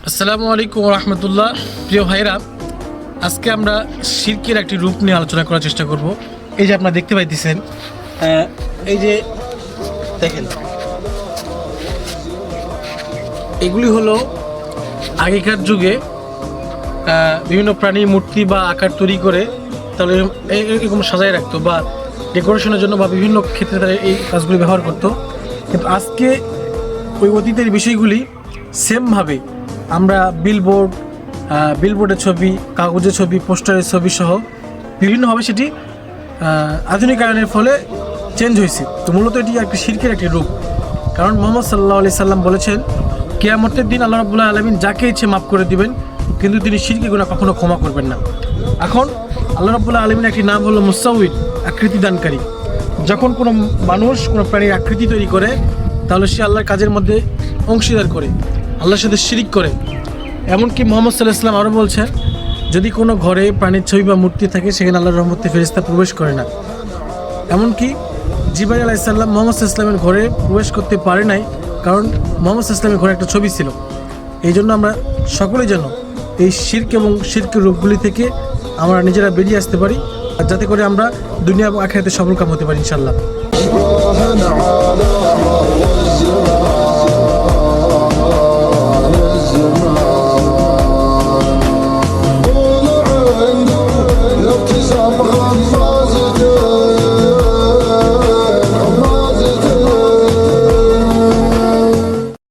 আসসালামু আলাইকুম রহমতুল্লাহ। প্রিয় ভাইরা, আজকে আমরা শিরকের একটি রূপ নিয়ে আলোচনা করার চেষ্টা করব। এই যে আপনারা দেখতে পাইতেছেন, এই যে দেখেন, এগুলি হলো আগেকার যুগে বিভিন্ন প্রাণীর মূর্তি বা আকার তৈরি করে তাহলে এরকম সাজায় রাখতো বা ডেকোরেশনের জন্য বা বিভিন্ন ক্ষেত্রে তারা এই কাজগুলি ব্যবহার করতো। কিন্তু আজকে ওই অতীতের বিষয়গুলি সেমভাবে আমরা বিলবোর্ডের ছবি, কাগজের ছবি, পোস্টারের ছবি সহ বিভিন্নভাবে সেটি আধুনিকায়নের ফলে চেঞ্জ হয়েছে। তো মূলত এটি একটি শিরকের একটি রূপ। কারণ মুহাম্মদ সাল্লাল্লাহু আলাইহি সাল্লাম বলেছেন, কিয়ামতের দিন আল্লাহ রাব্বুল আলামিন যাকে ইচ্ছে মাফ করে দিবেন, কিন্তু তিনি শিরকি গুনাহ কখনো ক্ষমা করবেন না। এখন আল্লাহ রাব্বুল আলামিনের একটি নাম হলো মুসাউইর, আকৃতি দানকারী। যখন কোনো মানুষ কোনো প্রাণীর আকৃতি তৈরি করে, তাহলে সে আল্লাহর কাজের মধ্যে অংশীদার করে, আল্লাহর সাথে শিরিক করে। এমনকি মুহাম্মদ সাল্লাল্লাহু আলাইহি ওয়াসাল্লাম আরও বলছেন, যদি কোনো ঘরে প্রাণীর ছবি বা মূর্তি থাকে, সেখানে আল্লাহর রহমতে ফেরেশতা প্রবেশ করে না। এমনকি জিবরাইল আলাইহিস সালাম মুহাম্মদ সাল্লাল্লাহু আলাইহি ওয়াসাল্লামের ঘরে প্রবেশ করতে পারে নাই, কারণ মুহাম্মদ সাল্লাল্লাহু আলাইহি ওয়াসাল্লামের ঘরে একটা ছবি ছিল। এই জন্য আমরা সকলেই যেন এই শিরক এবং শিরকের রূপগুলি থেকে আমরা নিজেরা বেরিয়ে আসতে পারি, আর যাতে করে আমরা দুনিয়া এবং আখিরাতে সফলকাম হতে পারি ইনশাআল্লাহ।